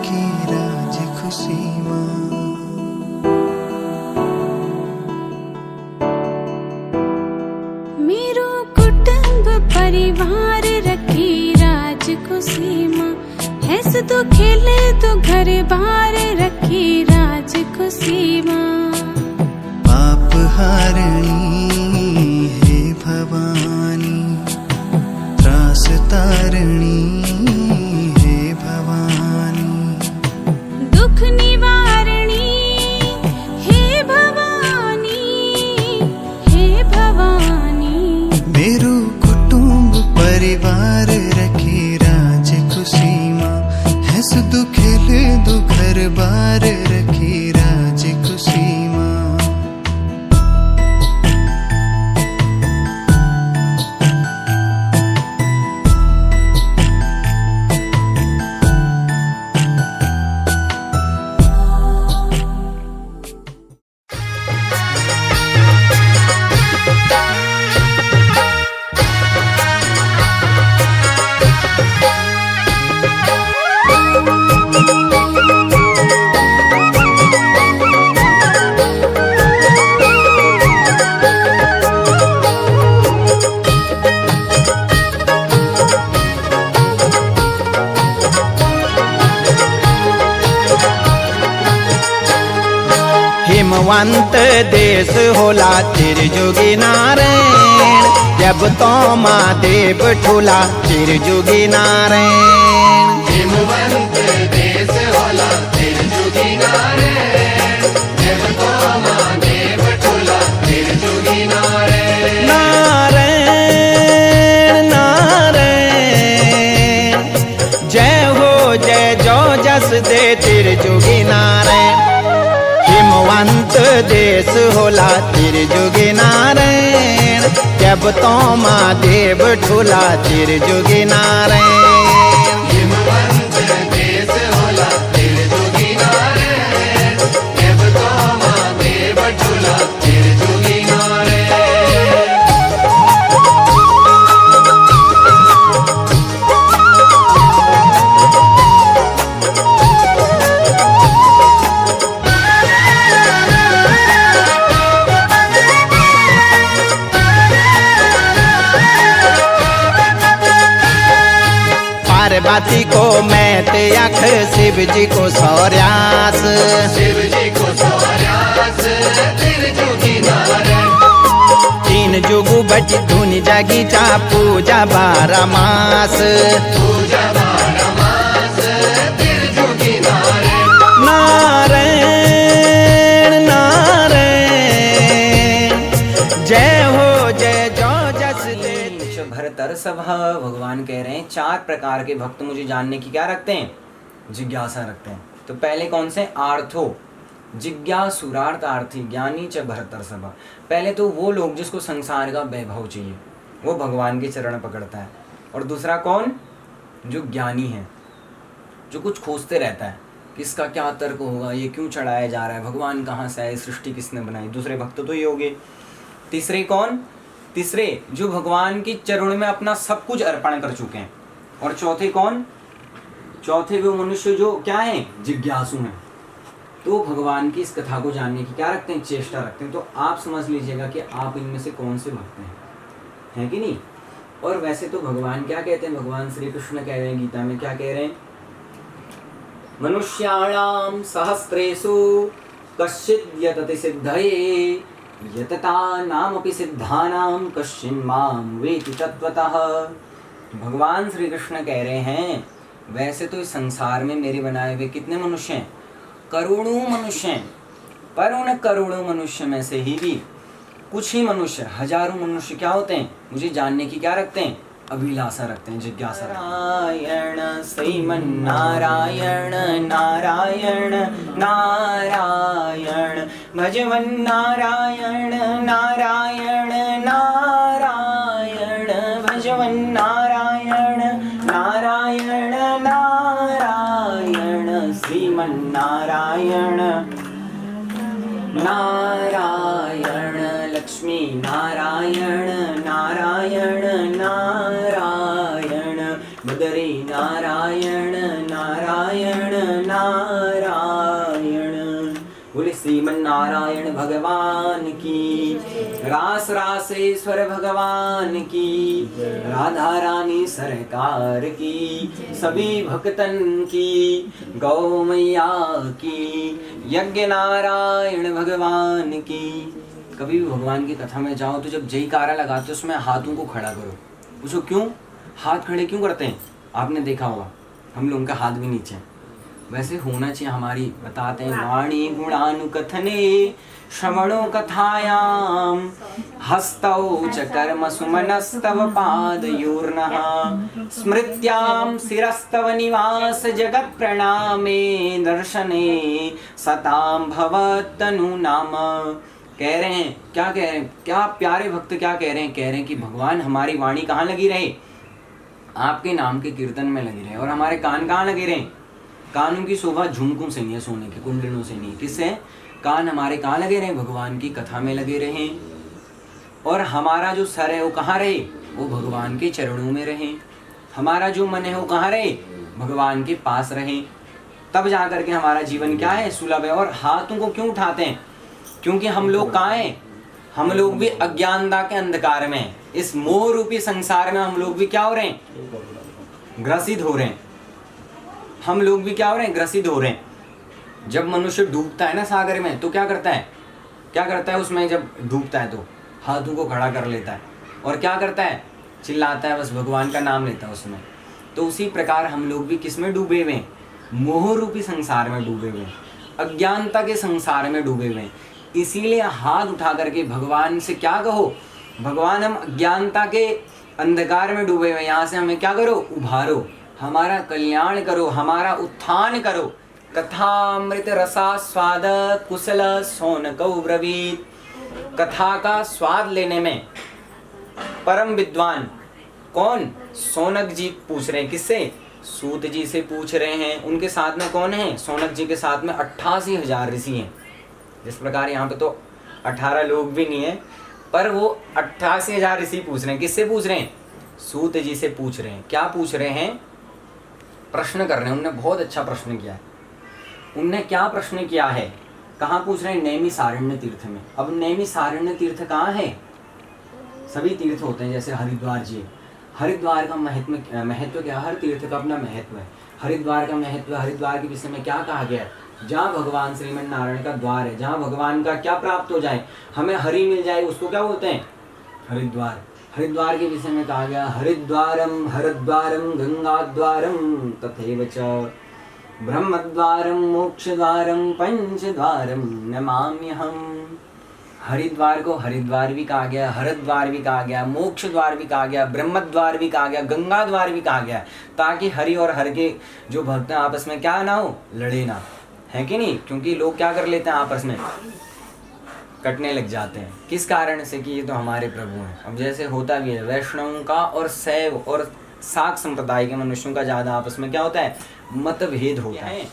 रखी राज खुशी मां। मेरो कुटुंब परिवार रखी राज खुशी मां। हैस तो खेले तो घर बार रखी राज खुशी मां। पाप हारणी हे भवानी, त्रास तारणी हे भवानी। दुख निवारणी हे भवानी, हे भवानी। मेरो कुटुंब परिवार रखे राज खुशी मां। है सुध खेले दो घर बार रखे राज खुशी मां। हिमवंत देश होला त्रिजुगी नारायण। जब तो महादेव ठुला त्रिजुगी नारायण। हिमवंत देश होला त्रिजुगी नारायण। जब तो महादेव ठुला त्रिजुगी नारायण। नारायण नारायण जय हो जय जो जस दे त्रिजुगी नारायण। हिमवंत देश होला त्रिजुगी नारायण। जब तो महादेव ठुला त्रिजुगी नारायण। हिमवंत देश होला त्रिजुगी नारायण। जब तो महादेव ठुला त्रिजुगी नारायण। पार्वती को मैत अख, शिव जी को सौर्यास। शिव जी को सौर्यास त्रिजुगी नारायण। तीन जुगु बटी धुनि जागी चा पूजा 12 मास। पूजा 12 मास त्रिजुगी नारायण। नारायण नारायण जय हो जय जो जस दे। भरतर सभा भगवान कह रहे हैं 4 प्रकार के भक्त मुझे जानने की क्या रखते हैं, जिज्ञासा रखते हैं। तो पहले कौन से, आर्थो जिज्ञासुरार्थार्थी ज्ञानी च भरतर सभा। पहले तो वो लोग जिसको संसार का वैभव चाहिए, वो भगवान के चरण पकड़ता है। और दूसरा कौन, जो ज्ञानी है, जो कुछ खोजते रहता है कि इसका क्या तर्क होगा, ये क्यों चढ़ाया जा रहा है, भगवान कहाँ से आए, सृष्टि किसने बनाई। दूसरे भक्त तो ये हो गए। तीसरे कौन, तीसरे जो भगवान की चरणों में अपना सब कुछ अर्पण कर चुके हैं। और चौथे कौन, चौथे वो मनुष्य जो क्या है, जिज्ञासु हैं। तो भगवान की इस कथा को जानने की क्या रखते हैं, चेष्टा रखते हैं। तो आप समझ लीजिएगा कि आप इनमें से कौन से भक्त हैं कि नहीं। और वैसे तो भगवान क्या कहते हैं, भगवान श्री कृष्ण कह रहे हैं गीता में, क्या कह रहे हैं, मनुष्याणाम सहस्रेषु कश्चित् यतति सिद्धये यतता नामपि सिद्धानाम कश्चिन् मां वेति तत्वतः। भगवान श्री कृष्ण कह रहे हैं वैसे तो इस संसार में मेरे बनाए हुए कितने मनुष्य हैं, करोड़ों मनुष्य हैं। पर उन करोड़ों मनुष्य में से ही भी कुछ ही मनुष्य, हजारों मनुष्य क्या होते हैं, मुझे जानने की क्या रखते हैं, अभिलाषा रखते हैं, जिज्ञासा रखते हैं। नारायण श्रीमन नारायण नारायण नारायण भजवन नारायण नारायण नारायण भजवन नारायण नारायण नारायण श्रीमन नारायण नारायण लक्ष्मी नारायण नारायण नारायण बदरी नारायण नारायण नारायण। बोले श्रीमन नारायण भगवान की, रास रासेश्वर भगवान की, राधा रानी सरकार की, सभी भक्तन की, गौ मैया की, यज्ञ नारायण भगवान की। कभी भी भगवान की कथा में जाओ तो जब जयकारा लगाते हो उसमें हाथों को खड़ा करो। पूछो क्यों हाथ खड़े क्यों करते हैं? आपने देखा होगा हम लोगों का हाथ भी नीचे, वैसे होना चाहिए हमारी। बताते हैं वाणी गुणानुकथने श्रवणो कथायाम हस्तौ च कर्म सुमनस्तव पादयोर्नः स्मृत्याम शिरस्तव निवास जगत प्रणामे दर्शने सताम भवतनु नाम। कह रहे हैं क्या कह रहे हैं? क्या प्यारे भक्त क्या कह रहे हैं? कह रहे हैं कि भगवान हमारी वाणी कहाँ लगी रहे? आपके नाम के कीर्तन में लगी रहे। और हमारे कान कहाँ लगे रहे? कानों की शोभा झुमकों से नहीं है, सोने के कुंडलों से नहीं। किससे? कान हमारे कहाँ लगे रहे? भगवान की कथा में लगे रहे। और हमारा जो सर है वो कहाँ रहे? वो भगवान के चरणों में रहे। हमारा जो मन है वो कहाँ रहे? भगवान के पास रहे। तब जा करके हमारा जीवन क्या है? सुलभ है। और हाथों को क्यों उठाते हैं? क्योंकि हम लोग कहाँ हैं? हम लोग भी अज्ञानता के अंधकार में हैं। इस मोह रूपी संसार में हम लोग भी क्या हो रहे हैं? ग्रसित हो रहे हैं। हम लोग भी क्या हो रहे हैं? ग्रसित हो रहे हैं। जब मनुष्य डूबता है ना सागर में तो क्या करता है? क्या करता है उसमें? जब डूबता है तो हाथों को खड़ा कर लेता है और क्या करता है? चिल्लाता है, बस भगवान का नाम लेता है उसमें। तो उसी प्रकार हम लोग भी किस में डूबे हुए हैं? मोह रूपी संसार में डूबे हुए हैं, अज्ञानता के संसार में डूबे हुए हैं। इसीलिए हाथ उठा करके भगवान से क्या कहो? भगवान हम अज्ञानता के अंधकार में डूबे हुए, यहाँ से हमें क्या करो? उभारो, हमारा कल्याण करो, हमारा उत्थान करो। कथामृत रसास्वाद कुशल शौनको ब्रवीत। कथा का स्वाद लेने में परम विद्वान कौन? शौनक जी पूछ रहे हैं। किससे? सूत जी से पूछ रहे हैं। उनके साथ में कौन है? शौनक जी के साथ में 88,000 ऋषि हैं। जिस प्रकार यहाँ पे तो 18 लोग भी नहीं है, पर वो 88,000 ऋषि पूछ रहे हैं। किससे पूछ रहे हैं? सूत जी से पूछ रहे हैं। क्या पूछ रहे हैं? प्रश्न कर रहे हैं। उनने बहुत अच्छा प्रश्न किया है। उनने क्या प्रश्न किया है? कहाँ पूछ रहे हैं? नैमिषारण्य तीर्थ में। अब नैमिषारण्य तीर्थ कहाँ है? सभी तीर्थ होते हैं, जैसे हरिद्वार जी। हरिद्वार का महत्व क्या? हर तीर्थ का अपना महत्व है। हरिद्वार का महत्व, हरिद्वार के विषय में क्या कहा गया है? जहाँ भगवान श्रीमन नारायण का द्वार है, जहाँ भगवान का क्या प्राप्त हो जाए, हमें हरि मिल जाए, उसको क्या बोलते हैं? हरिद्वार। हरिद्वार के विषय में कहा गया हरिद्वारम हरद्वारम गंगाद्वारम तथैव च ब्रह्मद्वारम मोक्षद्वारम पंचद्वारम नमाम्यहम्। हरिद्वार को हरिद्वार भी कहा गया, हरद्वार भी कहा गया, मोक्ष द्वार भी कहा गया, ब्रह्मद्वार भी कहा गया, गंगा द्वार भी कहा गया, ताकि हरि और हर के जो भक्त हैं आपस में क्या ना हो? लड़े ना, है कि नहीं? क्योंकि लोग क्या कर लेते हैं? आपस में कटने लग जाते हैं। किस कारण से? कि ये तो हमारे प्रभु हैं। अब जैसे होता भी है वैष्णवों का और शैव और शाक्त संप्रदाय के मनुष्यों का ज़्यादा आपस में क्या होता है? मतभेद होता है।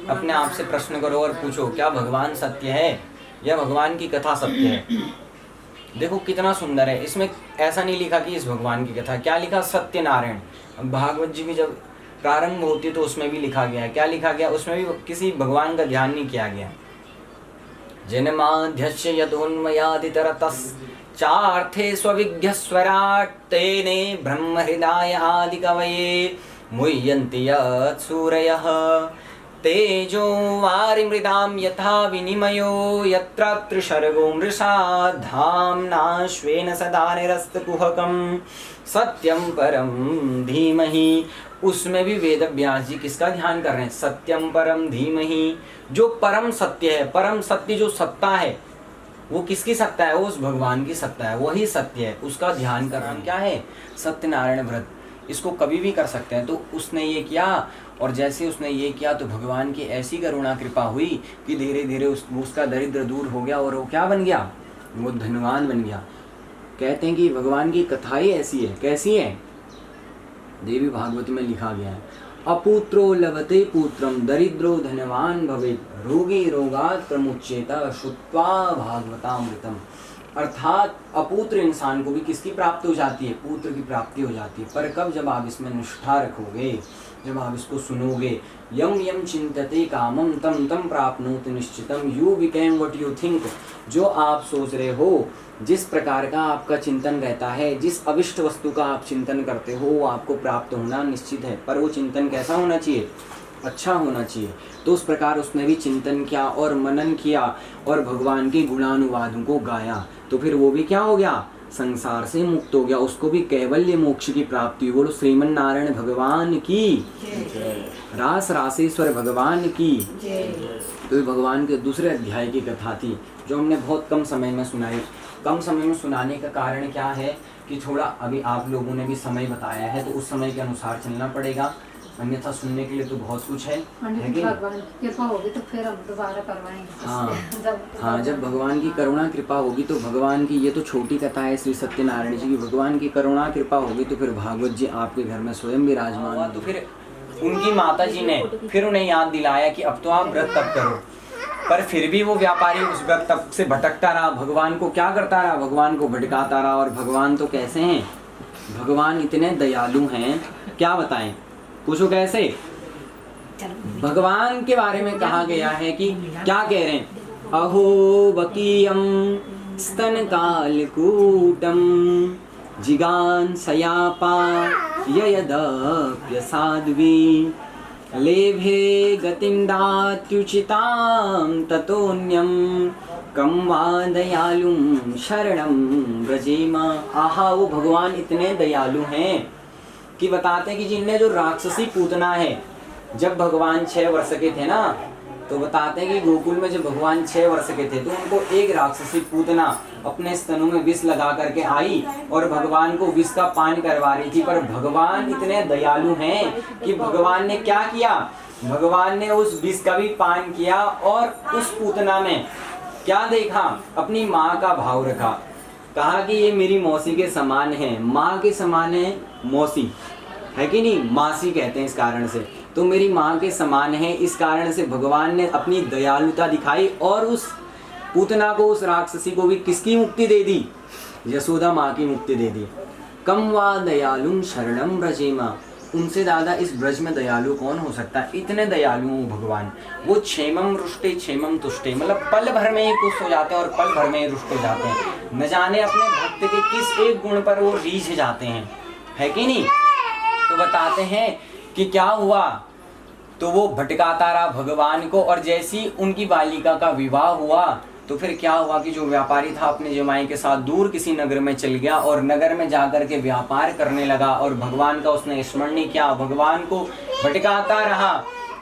अपने आप से प्रश्न करो और पूछो, क्या भगवान सत्य है या भगवान की कथा सत्य है? देखो कितना सुंदर है। इसमें ऐसा नहीं लिखा कि इस भगवान की कथा, क्या लिखा? सत्यनारायण। अब भागवत जी भी जब प्रारंभ होती है तो उसमें भी लिखा गया है। क्या लिखा गया? उसमें भी किसी भगवान का ध्यान नहीं किया गया। जन्माद्यस्य यतोन्मयादितरतश्चार्थे स्वविज्ञस्वराट् तेने ब्रह्महृदाय आदिकवये मुह्यन्ति यत्सूरयः तेजो वारिमृदां यथा विनिमयो यत्र त्रिसर्गो मृषा धाम्ना स्वेन सदा निरस्तकुहकं सत्यं परं धीमहि। उसमें भी वेद व्यास जी किसका ध्यान कर रहे हैं? सत्यम परम धीमहि। जो परम सत्य है, परम सत्य जो सत्ता है, वो किसकी सत्ता है? वो उस भगवान की सत्ता है, वही सत्य है, उसका ध्यान कर रहे हैं। क्या है? सत्यनारायण व्रत। इसको कभी भी कर सकते हैं। तो उसने ये किया, और जैसे उसने ये किया तो भगवान की ऐसी करुणा कृपा हुई कि धीरे धीरे उसका दरिद्र दूर हो गया और वो क्या बन गया? वो धनवान बन गया। कहते हैं कि भगवान की कथाएं ऐसी है। कैसी है? देवी भागवत में लिखा गया है, अपुत्रो लभते पुत्रम दरिद्रो धनवान भवेत् रोगी रोगात् प्रमुच्येत श्रुत्वा भागवतामृतम। अर्थात अपुत्र इंसान को भी किसकी प्राप्ति हो जाती है? पुत्र की प्राप्ति हो जाती है। पर कब? जब आप इसमें निष्ठा रखोगे, जब आप इसको सुनोगे, यम यम चिंतते कामम तम तम प्राप्नोति निश्चितम, you became what you think, जो आप सोच रहे हो, जिस प्रकार का आपका चिंतन रहता है, जिस अविष्ट वस्तु का आप चिंतन करते हो वो आपको प्राप्त होना निश्चित है। पर वो चिंतन कैसा होना चाहिए? अच्छा होना चाहिए। तो उस प्रकार उसने भी चिंतन किया और मनन किया और भगवान के गुणानुवादों को गाया, तो फिर वो भी क्या हो गया? संसार से मुक्त हो गया, उसको भी कैवल्य मोक्ष की प्राप्ति। बोलो श्रीमन नारायण भगवान की, रास रासेश्वर भगवान की। तो भगवान के दूसरे अध्याय की कथा थी जो हमने बहुत कम समय में सुनाई। कम समय में सुनाने का कारण क्या है कि थोड़ा अभी आप लोगों ने भी समय बताया है, तो उस समय के अनुसार चलना पड़ेगा, अन्यथा सुनने के लिए तो बहुत कुछ है कि भगवान की कृपा होगी तो फिर हम दोबारा करवाएंगे। हाँ, जब भगवान की करुणा कृपा होगी तो भगवान की, ये तो छोटी कथा है श्री सत्यनारायण जी की, भगवान की करुणा कृपा होगी तो फिर भागवत जी आपके घर में स्वयं विराजमान हुआ। तो फिर उनकी माता जी ने फिर उन्हें याद दिलाया कि अब तो आप व्रत तप करो, पर फिर भी वो व्यापारी उस व्रत तप से भटकता रहा, भगवान को क्या करता रहा? भगवान को भटकाता रहा। और भगवान तो कैसे हैं? भगवान इतने दयालु हैं, क्या बताएं, पूछो कैसे? भगवान के बारे में कहा गया है कि क्या कह रहे हैं? अहो वकीयम स्तन कालकूटम जिगान सयापा ययदप्य साध्वी लेभे गतिं दात्युचितां ततोन्यम कम वा दयालुं शरणं व्रजेम। आहा, वो भगवान इतने दयालु हैं कि बताते हैं कि जिनने जो राक्षसी पूतना है, जब भगवान 6 वर्ष के थे ना, तो बताते हैं कि गोकुल में जब भगवान 6 वर्ष के थे तो उनको एक राक्षसी पूतना अपने स्तनों में विष लगा करके आई और भगवान को विष का पान करवा रही थी। पर भगवान इतने दयालु हैं कि भगवान ने क्या किया? भगवान ने उस विष का भी पान किया और उस पूतना में क्या देखा? अपनी माँ का भाव रखा। कहा कि ये मेरी मौसी के समान है, माँ के समान है मौसी, है कि नहीं? मासी कहते हैं इस कारण से, तो मेरी माँ के समान है। इस कारण से भगवान ने अपनी दयालुता दिखाई और उस पूतना को, उस राक्षसी को भी किसकी मुक्ति दे दी? यशोदा माँ की मुक्ति दे दी। कम वा दयालुं शरणं व्रजेमा, उनसे ज्यादा इस ब्रज में दयालु कौन हो सकता है? इतने दयालु हो भगवान। वो क्षेमम रुष्टे क्षेमम तुष्टे, मतलब पल भर में ही खुश हो जाते हैं और पल भर में ही रुष्ट हो जाते हैं। न जाने अपने भक्त के किस एक गुण पर वो रीझ जाते हैं, है कि नहीं? तो बताते हैं कि क्या हुआ, तो वो भटकाता रहा भगवान को, और जैसी उनकी बालिका का विवाह हुआ तो फिर क्या हुआ कि जो व्यापारी था अपने जमाई के साथ दूर किसी नगर में चल गया और नगर में जाकर के व्यापार करने लगा और भगवान का उसने स्मरण नहीं किया, भगवान को भटकाता रहा।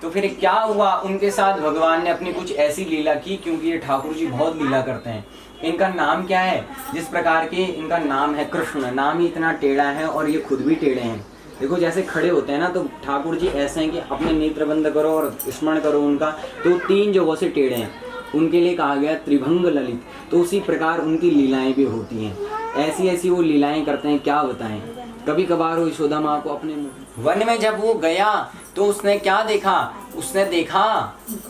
तो फिर क्या हुआ, उनके साथ भगवान ने अपनी कुछ ऐसी लीला की, क्योंकि ये ठाकुर जी बहुत लीला करते हैं। इनका नाम क्या है? जिस प्रकार के इनका नाम है कृष्ण, नाम ही इतना टेढ़ा है और ये खुद भी टेढ़े हैं। देखो जैसे खड़े होते हैं ना, तो ठाकुर जी ऐसे हैं कि अपने नेत्र बंद करो और स्मरण करो उनका, तो 3 जगहों से टेढ़े हैं, उनके लिए कहा गया त्रिभंग ललित। तो उसी प्रकार उनकी लीलाएं भी होती हैं, ऐसी ऐसी वो लीलाएं करते हैं, क्या बताएं। कभी कभार वो यशोदा माँ को अपने वन में जब वो गया तो उसने क्या देखा? उसने देखा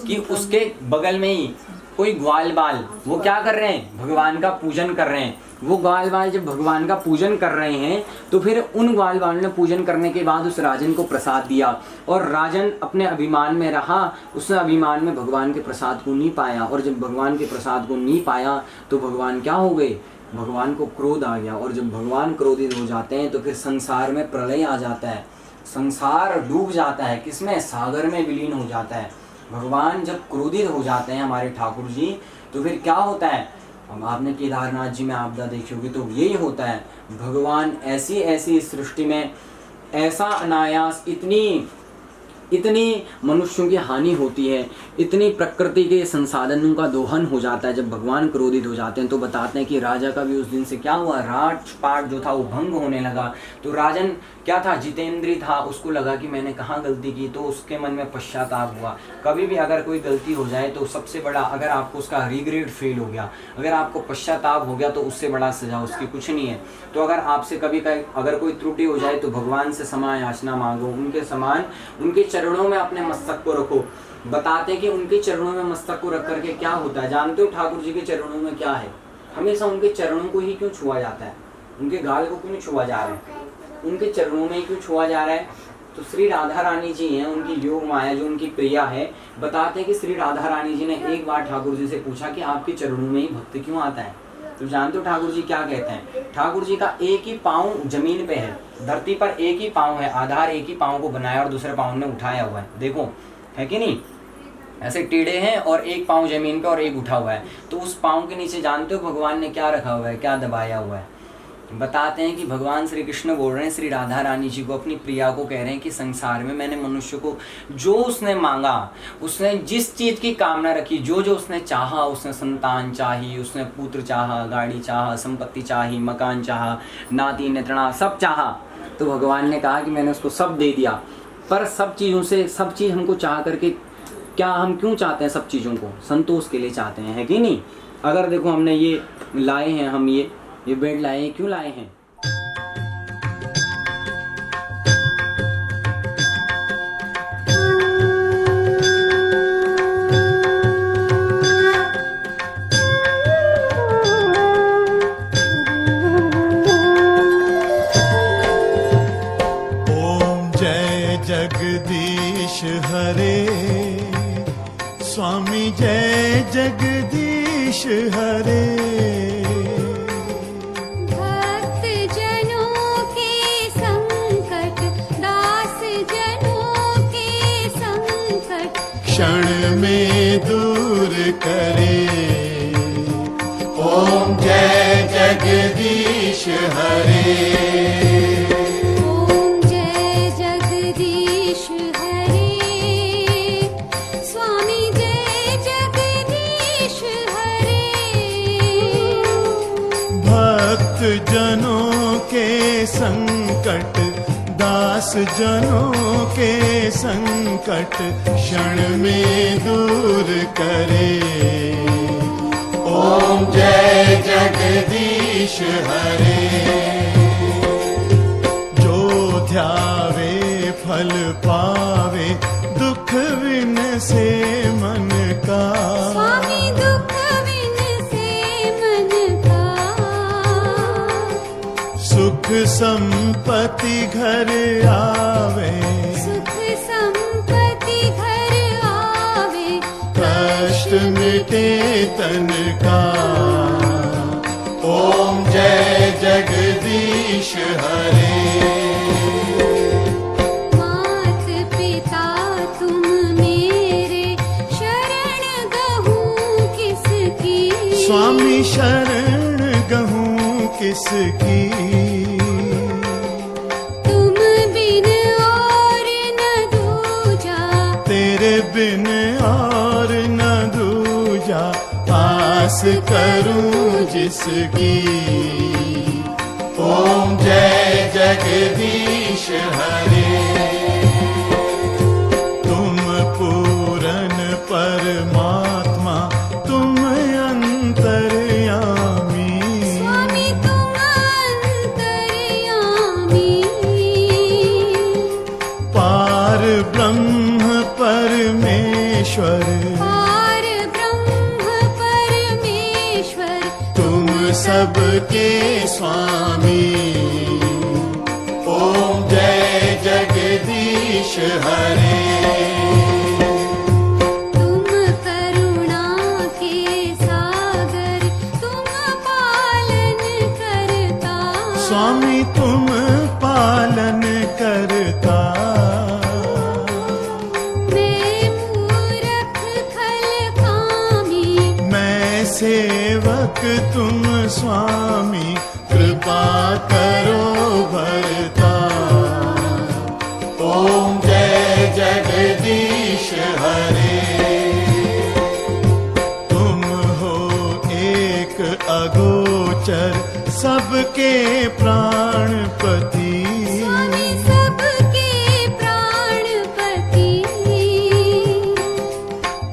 कि उसके बगल में ही कोई ग्वाल बाल, वो क्या कर रहे हैं? भगवान का पूजन कर रहे हैं। वो ग्वाल बाल जब भगवान का पूजन कर रहे हैं तो फिर उन ग्वाल बाल ने पूजन करने के बाद उस राजन को प्रसाद दिया, और राजन अपने अभिमान में रहा, उसने अभिमान में भगवान के प्रसाद को नहीं पाया, और जब भगवान के प्रसाद को नहीं पाया तो भगवान क्या हो गए? भगवान को क्रोध आ गया, और जब भगवान क्रोधित हो जाते हैं तो फिर संसार में प्रलय आ जाता है, संसार डूब जाता है, किसमें? सागर में विलीन हो जाता है। भगवान जब क्रोधित हो जाते हैं हमारे ठाकुर जी, तो फिर क्या होता है? अब आपने केदारनाथ जी में आपदा देखी होगी, तो यही होता है। भगवान ऐसी ऐसी सृष्टि में ऐसा अनायास इतनी मनुष्यों की हानि होती है, इतनी प्रकृति के संसाधनों का दोहन हो जाता है जब भगवान क्रोधित हो जाते हैं। तो बताते हैं कि राजा का भी उस दिन से क्या हुआ? राजपाट जो था वो भंग होने लगा। तो राजन क्या था? जितेंद्री था, उसको लगा कि मैंने कहाँ गलती की, तो उसके मन में पश्चाताप हुआ। कभी भी अगर कोई गलती हो जाए तो सबसे बड़ा, अगर आपको उसका रिग्रेट फील हो गया, अगर आपको पश्चाताप हो गया, तो उससे बड़ा सजा उसकी कुछ नहीं है। तो अगर आपसे कभी अगर कोई त्रुटि हो जाए तो भगवान से क्षमा याचना मांगो, उनके समान उनके चरणों में अपने मस्तक को रखो। बताते कि उनके चरणों में मस्तक को रख करके क्या होता है? जानते हो ठाकुर जी के चरणों में क्या है? हमेशा उनके चरणों को ही क्यों छुआ जाता है? उनके गाल को क्यों नहीं छुआ जा रहा है? उनके चरणों में ही क्यों छुआ जा रहा है? तो श्री राधा रानी जी हैं, उनकी योग माया जो उनकी प्रिया है, बताते हैं कि श्री राधा रानी जी ने एक बार ठाकुर जी से पूछा कि आपके चरणों में ही भक्त क्यों आता है। तो जानते हो ठाकुर जी क्या कहते हैं? ठाकुर जी का एक ही पाँव जमीन पे है, धरती पर एक ही पाँव है, आधार एक ही पाँव को बनाया और दूसरे पाँव ने उठाया हुआ है, देखो है कि नहीं, ऐसे टेढ़े हैं और एक पाँव जमीन पे और एक उठा हुआ है। तो उस पाँव के नीचे जानते हो भगवान ने क्या रखा हुआ है, क्या दबाया हुआ है? बताते हैं कि भगवान श्री कृष्ण बोल रहे हैं श्री राधा रानी जी को, अपनी प्रिया को कह रहे हैं कि संसार में मैंने मनुष्य को जो उसने मांगा, उसने जिस चीज की कामना रखी, जो जो उसने चाहा, उसने संतान चाही, उसने पुत्र चाहा, गाड़ी चाहा, संपत्ति चाही, मकान चाहा, नाती नतना सब चाहा, तो भगवान ने कहा कि मैंने उसको सब दे दिया। पर सब चीज़ों से, सब चीज़ हमको चाह करके, क्या हम क्यों चाहते हैं सब चीज़ों को? संतोष के लिए चाहते हैं, है कि नहीं? अगर देखो हमने ये लाए हैं, हम ये बेड लाए हैं, क्यों लाए हैं? ओम जय जगदीश हरे, स्वामी जय जगदीश हरे। भक्त जनों के संकट, दास जनों के संकट, क्षण में दूर करे। ओम जय जगदीश हरे। ओम जय जगदीश हरे, स्वामी जय जगदीश हरे। भक्त जनों के संकट, दास जनों के संकट, क्षण में दूर करे। ओम जय जगदीश हरे। जो ध्यावे फल पावे, दुख विन से मन का। स्वामी दुख विन से मन का, सुख संपत्ति घर आवे, सुख संपत्ति घर आवे, कष्ट मिटे तन का। ओम जय जगदीश हरे। मात पिता तुम मेरे, शरण गहूँ किसकी? स्वामी शरण गहूँ किसकी। तुम बिन और न दूजा, तेरे बिन और न दूजा, आस करूं जिसकी। ओम जय जगदीश हरे। तुम पूरन परमात्मा, तुम अंतर्यामी। स्वामी तुम अंतर्यामी। पार ब्रह्म परमेश्वर, पार ब्रह्म परमेश्वर, तुम सबके स्वामी। ओम जय जगदीश हरे। तुम करुणा के सागर, तुम पालन करता। स्वामी तुम पालन करता। मैं मूरख खल कामी, मैं सेवक तुम स्वामी, कृपा करो भरता। ओम जय जगदीश हरे। तुम हो एक अगोचर, सबके प्राणपति। स्वामी सबके प्राणपति।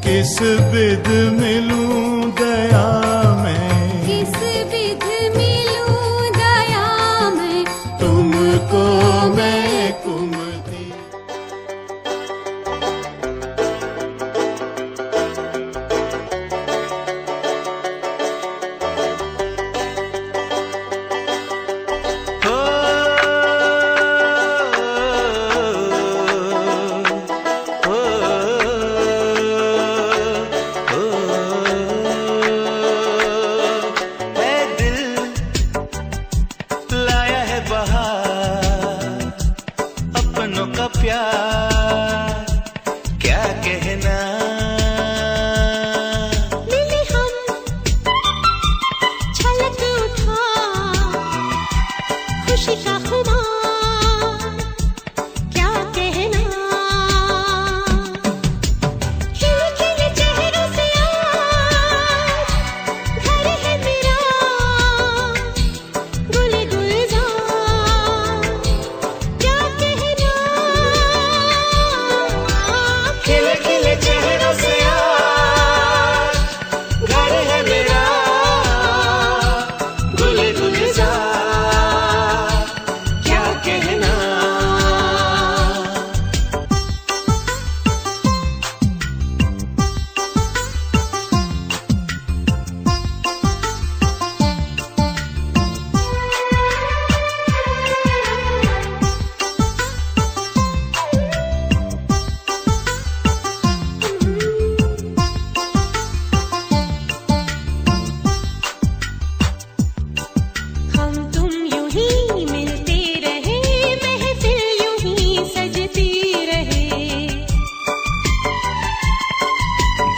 किस विध मिलूं दया में, किस विध मिलूं दया में, तुमको मैं कुमति। हो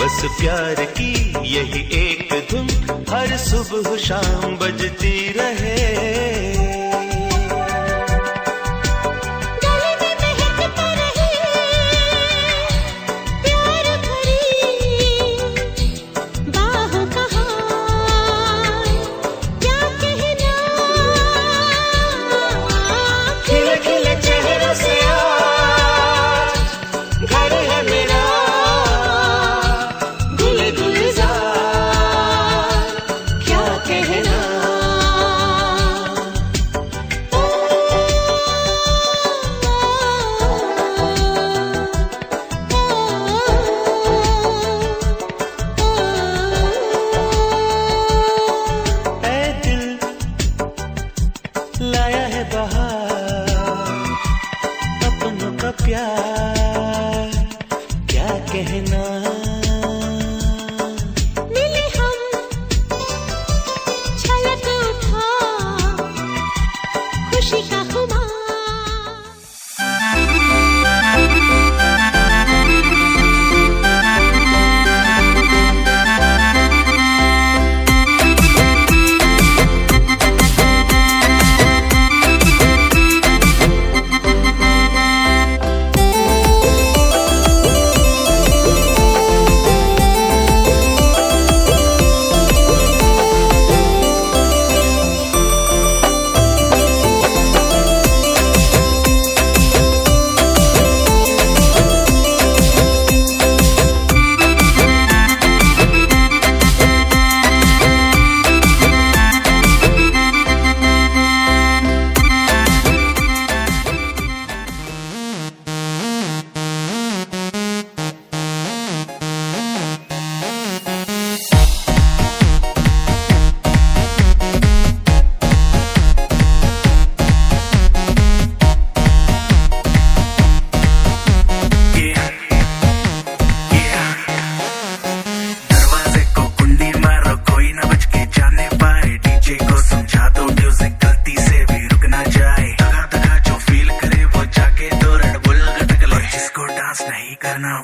बस प्यार की यही एक धुन हर सुबह शाम बजती रहे। लाया है बहार अपनों का प्यार, क्या कहना। मिले हम छलक उठा खुशी का खुमार।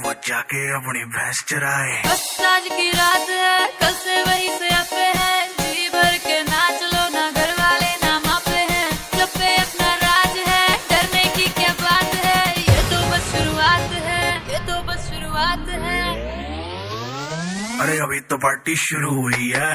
वो जाके अपनी भैंस चराए। बस आज की रात है, कल से वही से अपे हैं, जी भर के नाच लो, ना घर वाले ना मापे हैं, सब पे अपना राज है, डरने की क्या बात है, ये तो बस शुरुआत है, ये तो बस शुरुआत है। अरे अभी तो पार्टी शुरू हुई है।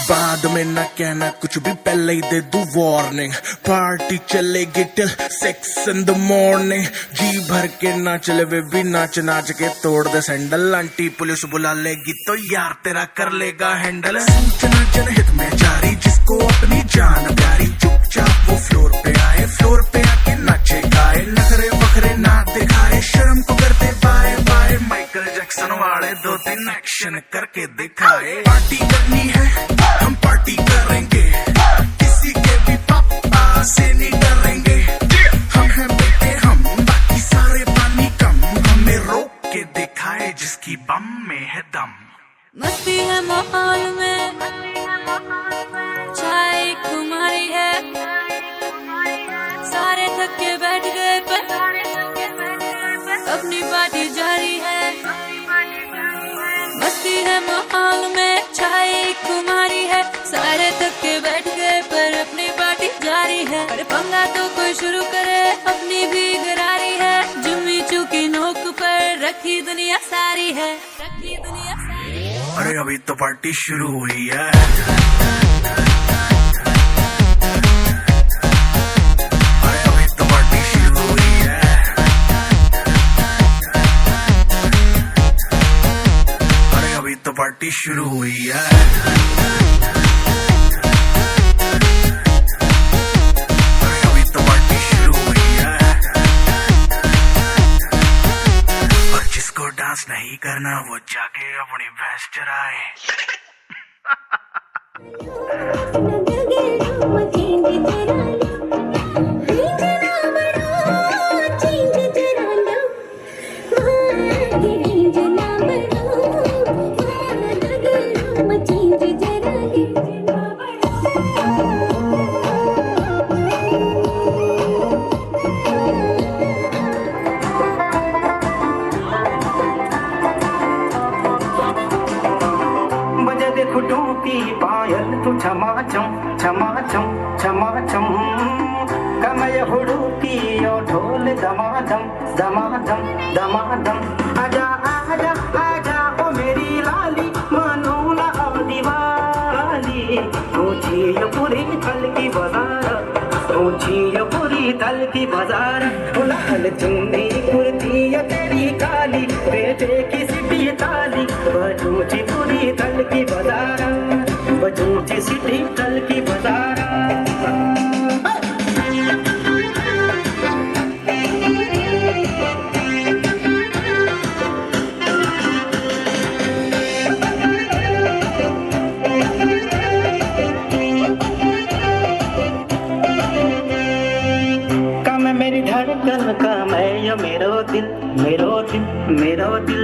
बाद में न कहना कुछ भी, पहले ही दे दूं वार्निंग। पार्टी चलेगी टिल 6 in the morning। जी भर के ना चले वे भी नाच नाच के तोड़ दे सैंडल। आंटी पुलिस बुला लेगी तो यार तेरा कर लेगा हैंडल। सूचना जनहित में जारी, जिसको अपनी जान प्यारी, चुपचाप वो फ्लोर पे आए, फ्लोर पे आके नाचे गाए, नखरे बखरे ना दिखाए, शर्म को करते बाय बाय। माइकल जैक्सन वाले 2-3 एक्शन करके दिखाए। पार्टी करनी है हम पार्टी करेंगे, किसी के भी पापा से नहीं डरेंगे। हम हैं बेटे हम, बाकी सारे पानी कम, हमें रोक के दिखाए जिसकी बम में है दम। मस्ती है माहौल में, चाय कुमारी है, सारे थक के बैठ गए पर अपनी पार्टी जारी है। मस्ती है माहौल में, चाय कुमारी है, सारे थक के बैठ गए पर अपनी पार्टी जारी है। अरे पंगा तो कोई शुरू करे, अपनी भी गरारी है, जुम्मी चूकी नोक पर रखी दुनिया सारी है, रखी दुनिया सारी है। अरे अभी तो पार्टी शुरू हुई है। अरे अभी तो पार्टी शुरू हुई है। अरे अभी तो पार्टी शुरू हुई है। डांस नहीं करना वो जाके अपनी भैंस चराए। घुटों की पायल तू छमाचम छमाचम छमाचम कमय हुडू की ओ ढोल दमादम दमादम दमादम आजा आजा आजा ओ मेरी लाली मानो ना अब दिवाली ऊंची ये पूरी थल की बाजार ऊंची ये पूरी थल की बाजार लाल चुन्नी कुर्ती ये तेरी काली बेटे की सिटी ताली बजूची पूरी थल की बाजार बजूची सिटी थल की बाजार मेरी धड़कन का मैं यो मेरो दिल मेरो दिल मेरो दिल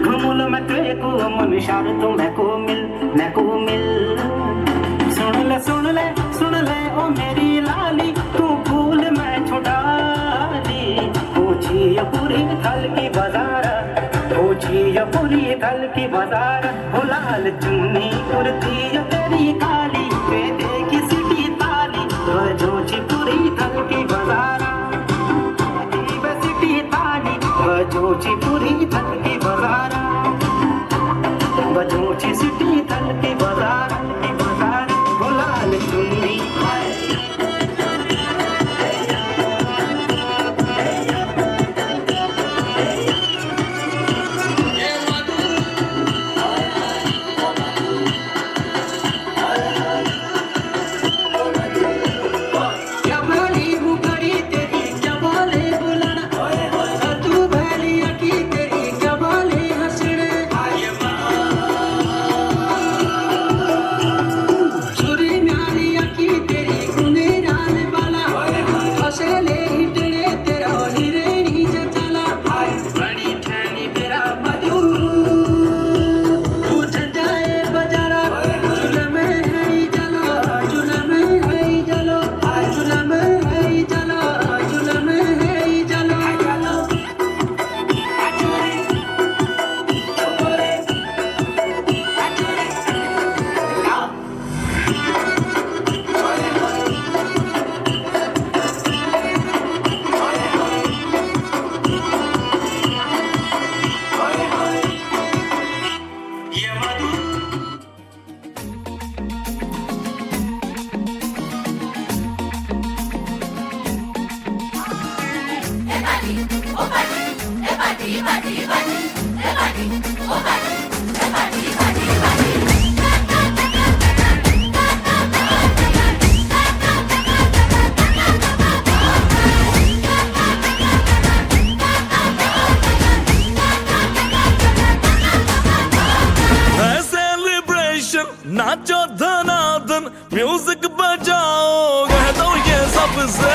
घुमुल मैं तेरे को मनुष्य तुम्हें को मिल सुन ले ओ मेरी लाली तू फूल मैं छुड़ाली पूछी ये पूरी थल की बाजार पूछी ये पूरी थल की बाजार ओ लाल चुन्नी कुर्ती ये तेरी काली बेटे की सिटी ताली बजूची पूरी थल की बाजार सिटी ताली बजूची पूरी थल की बाजार बजूची सिटी थल की बाजार ओ लाल चुन्नी नाचो धनाधन म्यूजिक बजाओ कह दो ये सबसे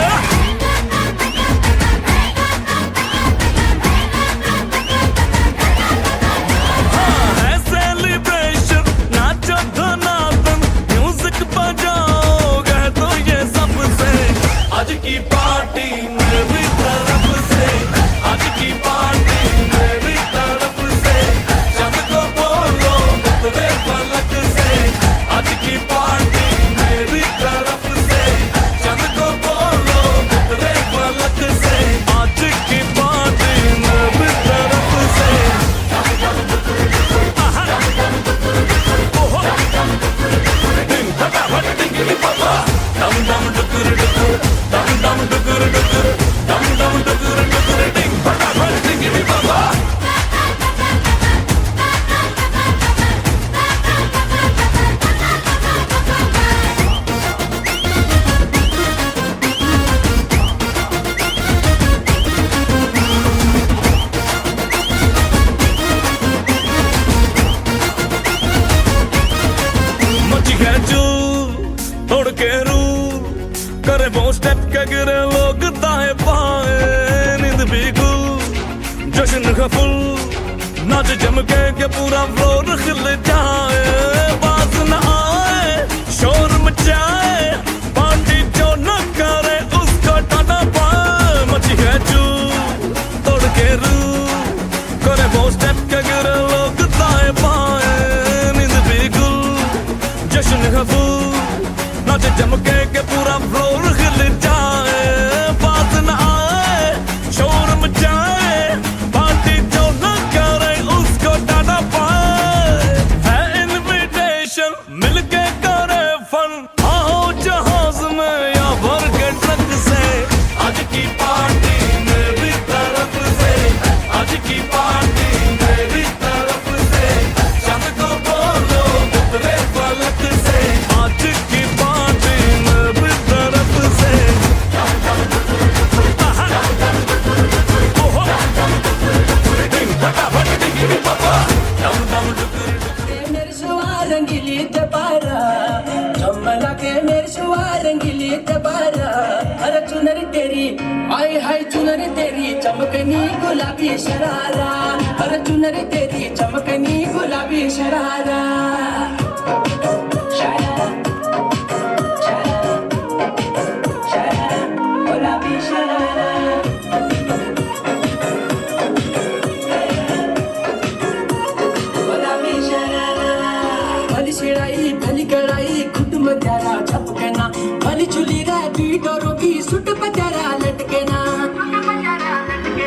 है सेलिब्रेशन नाचो धनाधन म्यूजिक बजाओ कह दो ये सबसे आज की पार्टी मेरी तरफ से आज की पार्टी मेरी तरफ से सबको बोलो तेरे फलक से आज की पार्टी मेरी तरफ से सबको बोलो तेरे फलक से आज की पार्टी मेरी तरफ से दिन फटाफट टिंगली पापा दम दम डुकुर डुकुर दम दम डुकुर डुकुर दम दम डुकुर डुकुर डिंग फटाफट टिंगली पापा तोड़ के रूल करे वो स्टेप के गिरे लोग दाएं बाएं नींद भी गुल जश्न का फुल नाच जम के पूरा फ्लोर खिल जाए बाज न आए शोर मचाए पार्टी जो न करे उसको टाटा पाए मची है चूल तोड़ के रूल करे वो स्टेप के गिरे लोग दाएं बाएं नींद भी गुल मन है फूल नाच जमके के पूरा फ्लोर हिल जाए बात न आए शोर मचाए पार्टी जो न करे उसको डाटा पाए है इनविटेशन मिलके करे फन आओ जहाज में या भर के ट्रक से आज की पार्टी मेरी तरफ से आज की पार्टी मेरी तरफ से शाम को बोलो उतरे फलक से आज की पार्टी मेरी तरफ से रंगीली तबारा चमला के मेरे शुआर रंगीली तबारा अरे चुनरी तेरी हाय हाय चुनरी तेरी चमकनी गुलाबी शरारा अरे चुनरी तेरी चमकनी गुलाबी शरारा शरारा शरारा शरारा गुलाबी शरारा शिड़ाई भली कड़ाई खुद मध्यारा छपकना भली चुली रा दी डोरों की सुट पचारा लटकना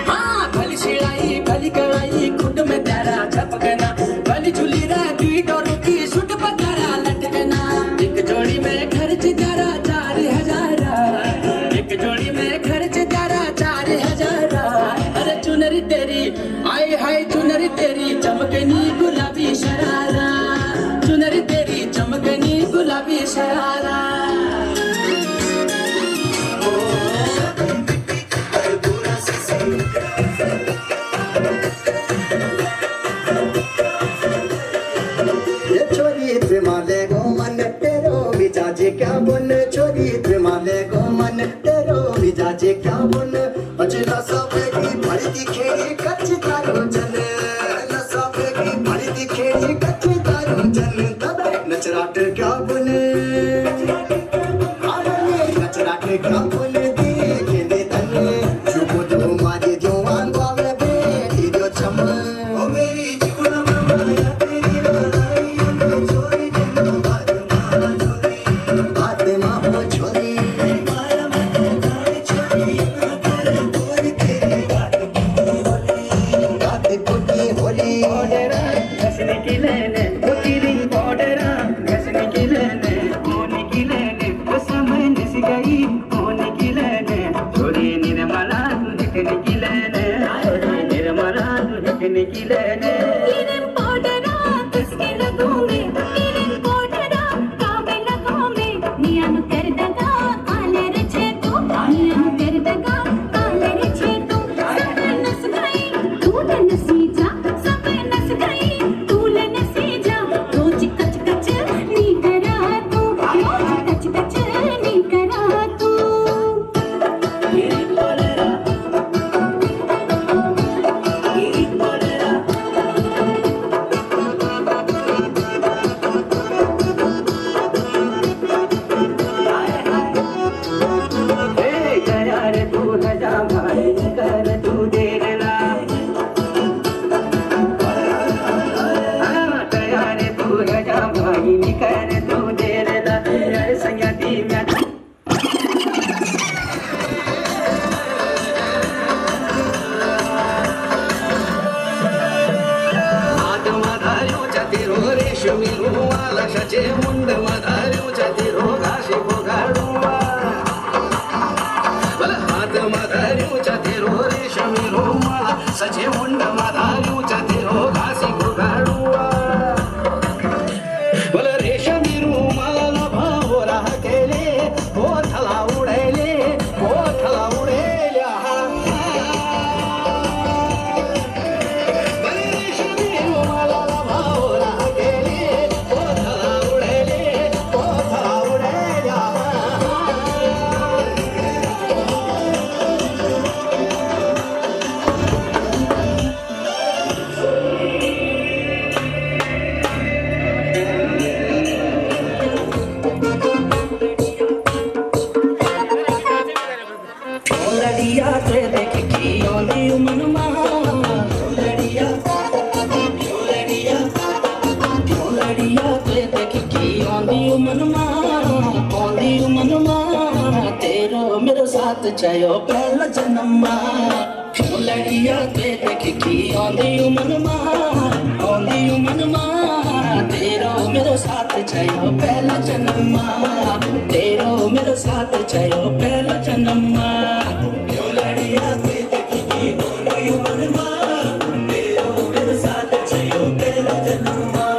हाँ भली शिड़ाई भली कड़ाई खुद मध्यारा छपकना भली चुली रा दी डोरों की सुट पचारा लटकना एक जोड़ी में खर्च तारा 4,000 एक जोड़ी में खर्च तारा 4,000 अरे चुनरी तेरी हाय हाय चुनरी तेरी चमकनी गुलाबी शरारा चुनरी तेरी चमकनी गुलाबी शरारा ये छोरी त्रिमाले गो मन तेरो मिजाजे क्या बुन छोरी त्रिमाले गो मन तेरो मिजाजे क्या बुन अजला साफे की भरती खेड़ी कच्च तारो जन साफे की भरती खेड़ी कच्च तारो जन नचराट क्या बुने नचराट क्या बुने देखे दे तने जुबो दो मारे जो आंगवा में बेटी जो चम ओ मेरी जुगना माया तेरी मलाई छोरी जनो बात मां हो छोरी माया में छोरी कर गोरी तेरी बात कुटी होली ऑर्डर हंसने की लेने तेरी बॉर्डर घसने की लेने होने की लेने वो समय निस गई होने की लेने छोरी निर्मला दिखने की लेने छोरी निर्मला दिखने की लेने मुंड मधारू चतिरो घाशी पोगाडुवा हात मधारू चतिरो रेशमी रोमाला सचे मुंड मधारू चतिरो घासी पोगाडुवा रेशमी रोमाला भावरा केले कोथला उडले कोथला उडेल्या रेशमी रोमाला भावरा केले आंदी मनमा तेरो मेरो साथ चयो पहला जन्मा क्यों लड़िया ते देख की आंदी मनमा तेरो मेरो साथ चयो पहला जन्मा तेरो मेरो साथ चयो पहला जन्मा क्यों लड़िया ते देख की आंदी मनमा तेरो मेरो साथ चयो पहला जन्मा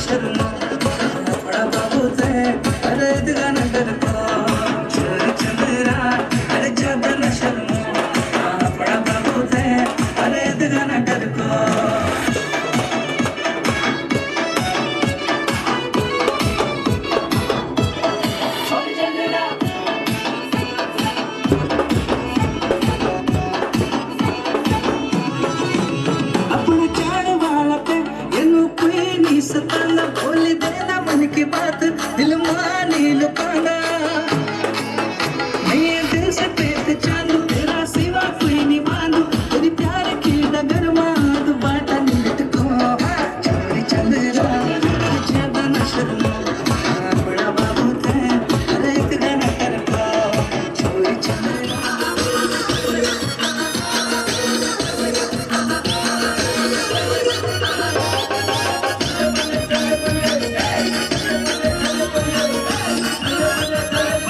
शर्मा बड़ा बाबू थे अरे इतना न डरता चोरी चंद्रा अरे ज्यादा न शर्मा बड़ा बाबू थे अरे इतना न डरता अपने चार वाला पे इन्हों कोई नहीं सताना बोल देना मन की बात दिल मानी लुकाना मैं ये दिल से पहचान तेरा सिवा कोई नहीं मानू तेरी प्यार की डगर मांग बाटा नीट को चोरी चंद्रा ज्यादा न शर्मा बड़ा बाबू थे अरे इतना न करता चोरी चंद्रा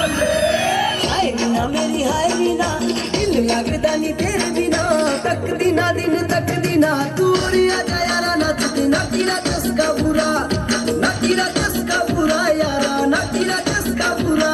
हाय मीना मेरी हाय मीना दिल लगदा नी तेरे बिना तक दिना दिन तक दिना तू रिया जा यारा नचती ना तेरा चस्का बुरा ना तेरा चस्का बुरा यारा ना तेरा चस्का बुरा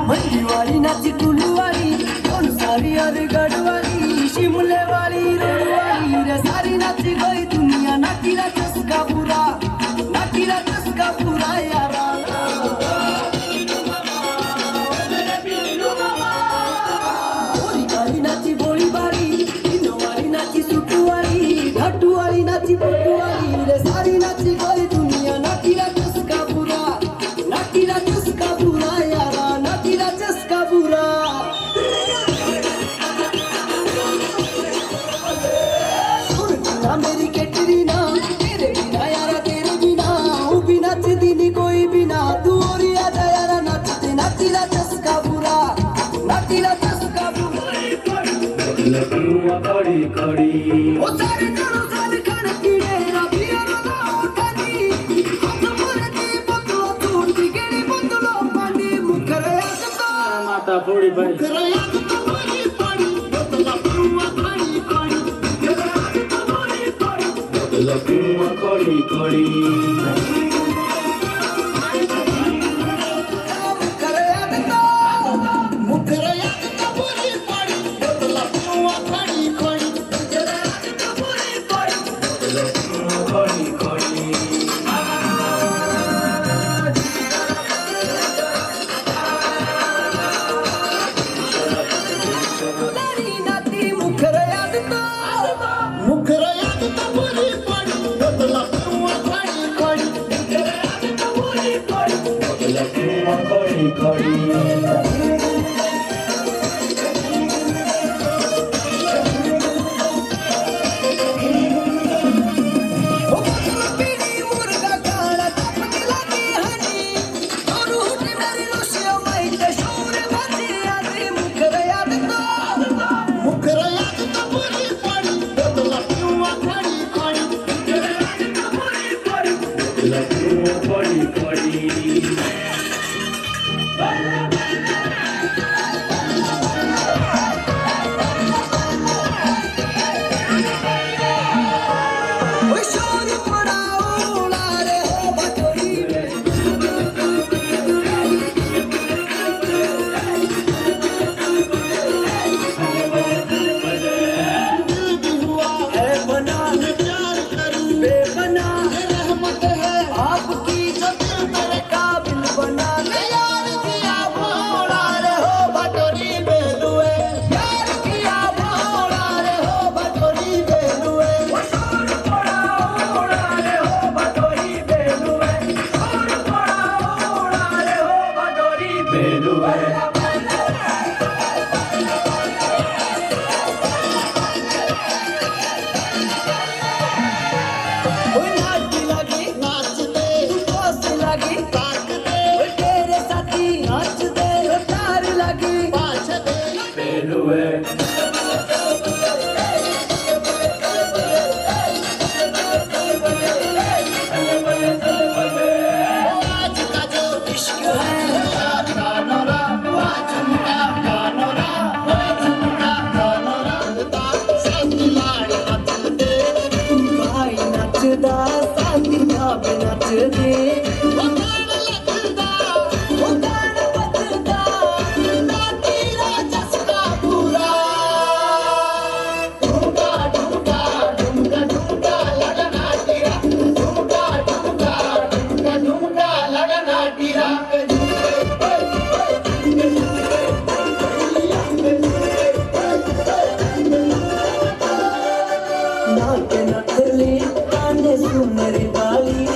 मंडी वाली नाची कुल्लू वाली कौन सारी और गढ़वाली शिमले वाली रोड वाली रे सारी नाची गई दुनिया ना तेरा चस्का बुरा ना तेरा चस्का बुरा यारा बोली वाली नाची बोली वाली इनो वाली नाची सुटू वाली घाटू वाली नाची पोटू वाली रे सारी नाची गई दुनिया ना तेरा चस्का बुरा ना तेरा चस्का बुरा यारा ना तेरा चस्का बुरा मेरी कैटरीना तेरे बिना यारा तेरे बिना हूँ भी नचती नहीं कोई बिना तू और आजा यारा नचते ना तेरा चस्का बुरा ना तेरा चस्का बुरा कड़ी कड़ी ओ सारे करो सारे खाने कीड़े रबिया ना उठानी हम पूरे की बतलो तू टिकड़ी बतलो पानी मुखरे आता माता थोड़ी भाई मुखरे आता बड़ी पानी बतला पुआ खानी खानी लकुआ कोड़ी कोड़ी लगदा साथी ना बिनच दे ओ गान लगदा ओ गान बजदा नाती राजसका पूरा ढूंढा ढूंढा ढूंढा ढूंढा लगना तेरा ढूंढा ढूंढा ढूंढा ढूंढा लगना तेरा नाक नथली काने सुनर वाली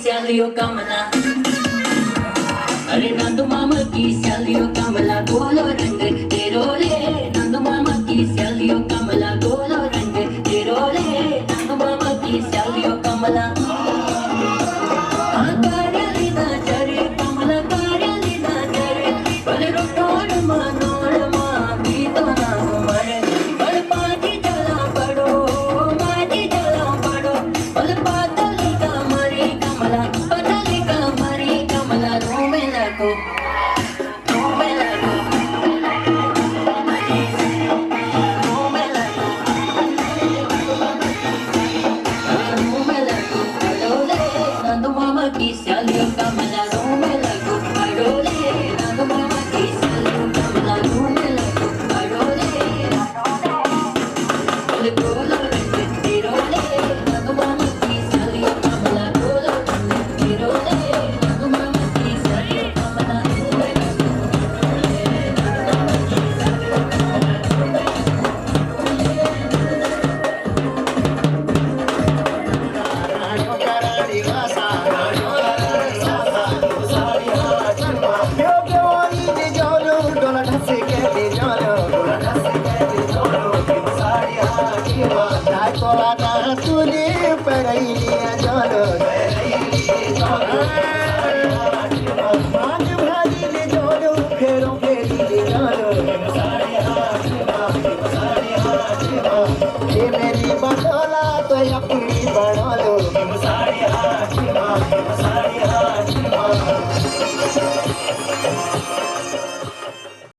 Salio Kamala, Arinando Mama ki Salio Kamala, Golo Rang